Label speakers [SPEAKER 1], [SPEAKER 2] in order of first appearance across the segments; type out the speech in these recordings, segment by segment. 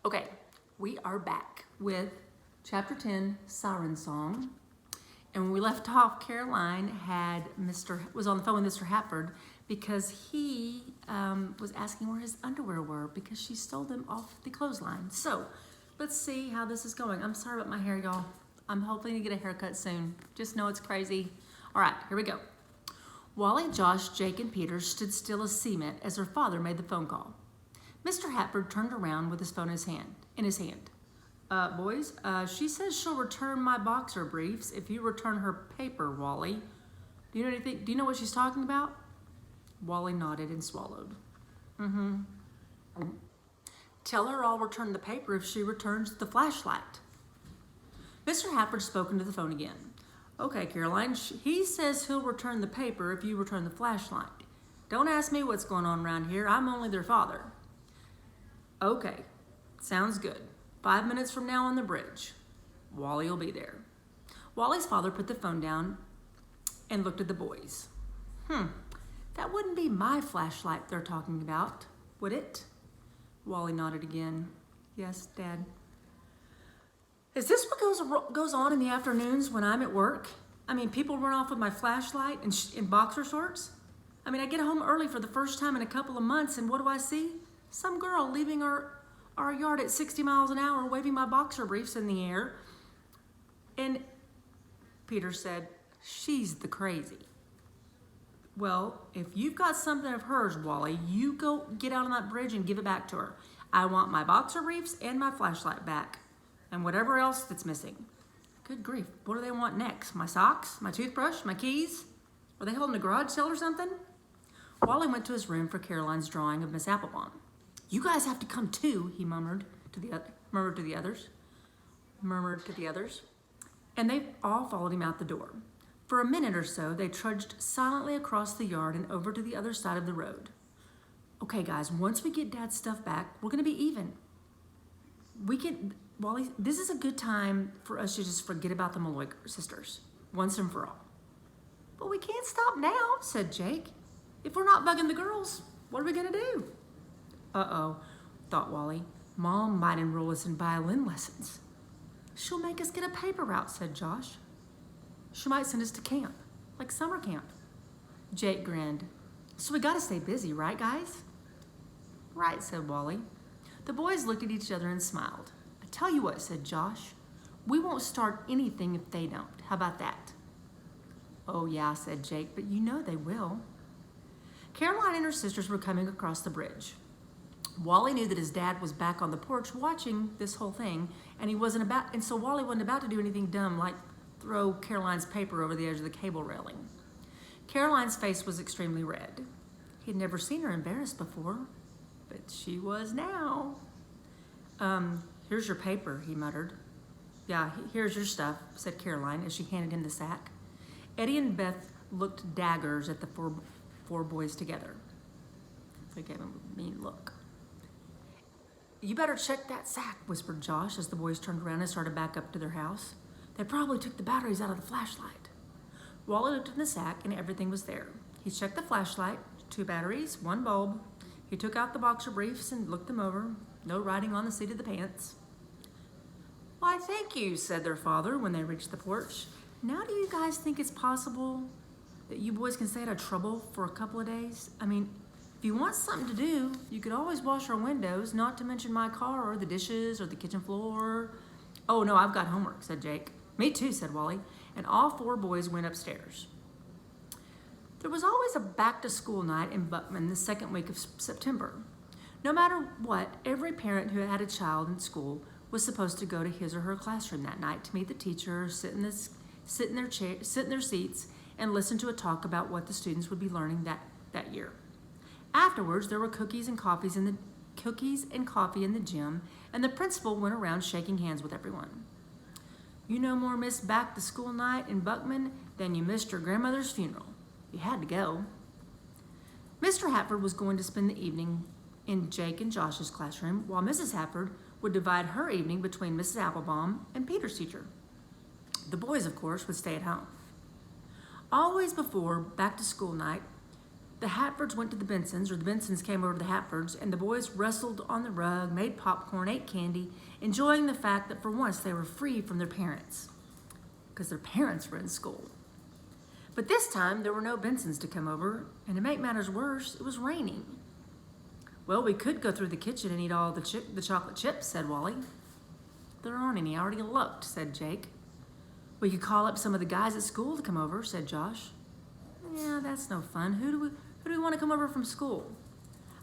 [SPEAKER 1] Okay, we are back with Chapter 10, Siren Song. And when we left off, Caroline was on the phone with Mr. Hatford because he was asking where his underwear were because she stole them off the clothesline. So let's see how this is going. I'm sorry about my hair, y'all. I'm hoping to get a haircut soon. Just know it's crazy. All right, here we go. Wally, Josh, Jake, and Peter stood still as cement as their father made the phone call. Mr. Hatford turned around with his phone in his hand. Boys, she says she'll return my boxer briefs if you return her paper, Wally. Do you know what she's talking about? Wally nodded and swallowed. Tell her I'll return the paper if she returns the flashlight. Mr. Hatford spoke into the phone again. Okay, Caroline, he says he'll return the paper if you return the flashlight. Don't ask me what's going on around here. I'm only their father. Okay, sounds good. 5 minutes from now on the bridge. Wally will be there. Wally's father put the phone down and looked at the boys. That wouldn't be my flashlight they're talking about, would it? Wally nodded again. Yes, Dad. Is this what goes on in the afternoons when I'm at work? I mean, people run off with my flashlight in boxer shorts? I mean, I get home early for the first time in a couple of months, and what do I see? Some girl leaving our yard at 60 miles an hour, waving my boxer briefs in the air. And Peter said, she's the crazy. Well, if you've got something of hers, Wally, you go get out on that bridge and give it back to her. I want my boxer briefs and my flashlight back, and whatever else that's missing. Good grief, what do they want next? My socks, my toothbrush, my keys? Are they holding a garage sale or something? Wally went to his room for Caroline's drawing of Miss Applebaum. You guys have to come too, he murmured to the others. And they all followed him out the door. For a minute or so, they trudged silently across the yard and over to the other side of the road. Okay, guys, once we get Dad's stuff back, we're gonna be even. Wally, this is a good time for us to just forget about the Malloy sisters, once and for all. But we can't stop now, said Jake. If we're not bugging the girls, what are we gonna do? Uh-oh, thought Wally. Mom might enroll us in violin lessons. She'll make us get a paper route, said Josh. She might send us to camp, like summer camp. Jake grinned. So we gotta stay busy, right, guys? Right, said Wally. The boys looked at each other and smiled. I tell you what, said Josh. We won't start anything if they don't. How about that? Oh, yeah, said Jake, but you know they will. Caroline and her sisters were coming across the bridge. Wally knew that his dad was back on the porch watching this whole thing, and so Wally wasn't about to do anything dumb like throw Caroline's paper over the edge of the cable railing. Caroline's face was extremely red. He had never seen her embarrassed before, but she was now. Here's your paper, he muttered. Yeah, here's your stuff, said Caroline as she handed him the sack. Eddie and Beth looked daggers at the four boys together. They gave him a mean look. You better check that sack, whispered Josh as the boys turned around and started back up to their house. They probably took the batteries out of the flashlight. Wally looked in the sack and everything was there. He checked the flashlight, 2 batteries, 1 bulb. He took out the boxer briefs and looked them over. No writing on the seat of the pants. Why, thank you, said their father when they reached the porch. Now do you guys think it's possible that you boys can stay out of trouble for a couple of days? I mean, if you want something to do, you could always wash our windows, not to mention my car or the dishes or the kitchen floor. Oh, no, I've got homework, said Jake. Me too, said Wally, and all 4 boys went upstairs. There was always a back-to-school night in Buckman the 2nd week of September. No matter what, every parent who had a child in school was supposed to go to his or her classroom that night to meet the teacher, sit in their seats, and listen to a talk about what the students would be learning that year. Afterwards, there were cookies and coffee in the gym, and the principal went around shaking hands with everyone. You no more missed back to school night in Buckman than you missed your grandmother's funeral. You had to go. Mr. Hatford was going to spend the evening in Jake and Josh's classroom, while Mrs. Hatford would divide her evening between Mrs. Applebaum and Peter's teacher. The boys, of course, would stay at home. Always before back to school night, The Hatfords went to the Bensons, or the Bensons came over to the Hatfords, and the boys wrestled on the rug, made popcorn, ate candy, enjoying the fact that for once they were free from their parents, because their parents were in school. But this time, there were no Bensons to come over, and to make matters worse, it was raining. Well, we could go through the kitchen and eat all the chocolate chips, said Wally. There aren't any, I already looked, said Jake. We could call up some of the guys at school to come over, said Josh. Yeah, that's no fun. Who do we want to come over from school?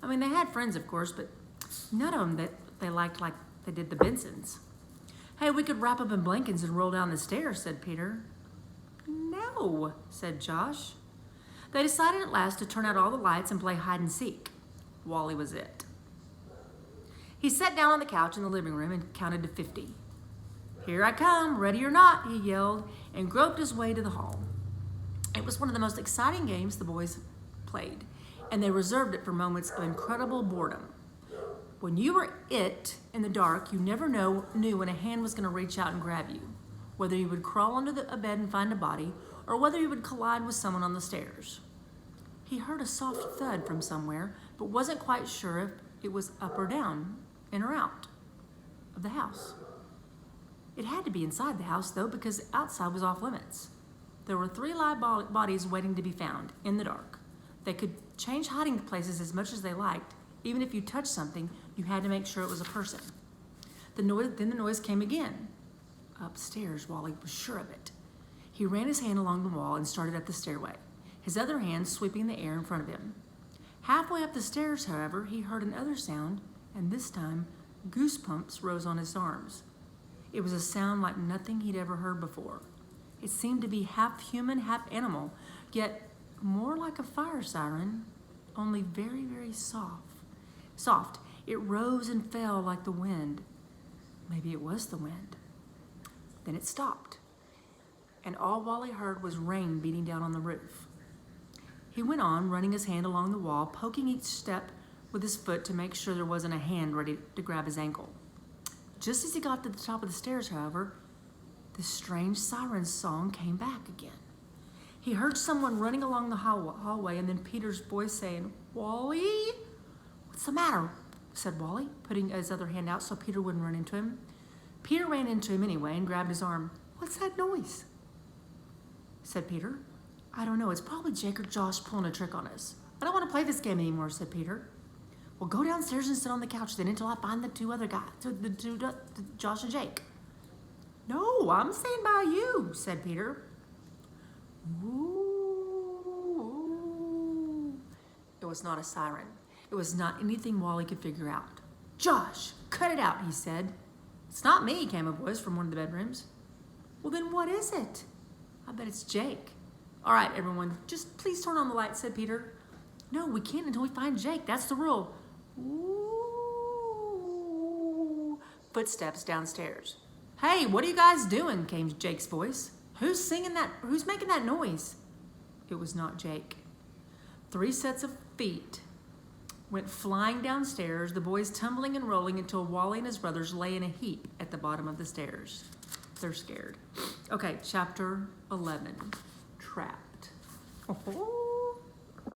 [SPEAKER 1] I mean, they had friends, of course, but none of them that they liked like they did the Bensons. Hey, we could wrap up in blankets and roll down the stairs, said Peter. No, said Josh. They decided at last to turn out all the lights and play hide and seek. Wally was it. He sat down on the couch in the living room and counted to 50. Here I come, ready or not, he yelled, and groped his way to the hall. It was one of the most exciting games the boys played, and they reserved it for moments of incredible boredom. When you were it in the dark, you never knew when a hand was going to reach out and grab you, whether you would crawl under a bed and find a body, or whether you would collide with someone on the stairs. He heard a soft thud from somewhere, but wasn't quite sure if it was up or down, in or out of the house. It had to be inside the house, though, because outside was off limits. There were 3 live bodies waiting to be found in the dark. They could change hiding places as much as they liked. Even if you touched something, you had to make sure it was a person. Then the noise came again. Upstairs, Wally was sure of it. He ran his hand along the wall and started up the stairway, his other hand sweeping the air in front of him. Halfway up the stairs, however, he heard another sound, and this time, goosebumps rose on his arms. It was a sound like nothing he'd ever heard before. It seemed to be half human, half animal, yet more like a fire siren, only very, very soft. It rose and fell like the wind. Maybe it was the wind. Then it stopped, and all Wally heard was rain beating down on the roof. He went on, running his hand along the wall, poking each step with his foot to make sure there wasn't a hand ready to grab his ankle. Just as he got to the top of the stairs, however, the strange siren song came back again. He heard someone running along the hallway, and then Peter's voice saying, "Wally? What's the matter?" said Wally, putting his other hand out so Peter wouldn't run into him. Peter ran into him anyway and grabbed his arm. "What's that noise?" said Peter. "I don't know. It's probably Jake or Josh pulling a trick on us. I don't want to play this game anymore," said Peter. "Well, go downstairs and sit on the couch then until I find the 2 other guys, Josh and Jake." "No, I'm staying by you," said Peter. Ooh. It was not a siren. It was not anything Wally could figure out. "Josh, cut it out," he said. "It's not me," came a voice from one of the bedrooms. "Well, then what is it?" "I bet it's Jake." "All right, everyone, just please turn on the lights," said Peter. "No, we can't until we find Jake. That's the rule." Ooh. Footsteps downstairs. "Hey, what are you guys doing?" came Jake's voice. Who's singing that? Who's making that noise?" It was not Jake. 3 sets of feet went flying downstairs, the boys tumbling and rolling until Wally and his brothers lay in a heap at the bottom of the stairs. They're scared. Okay, chapter 11, Trapped. Oh.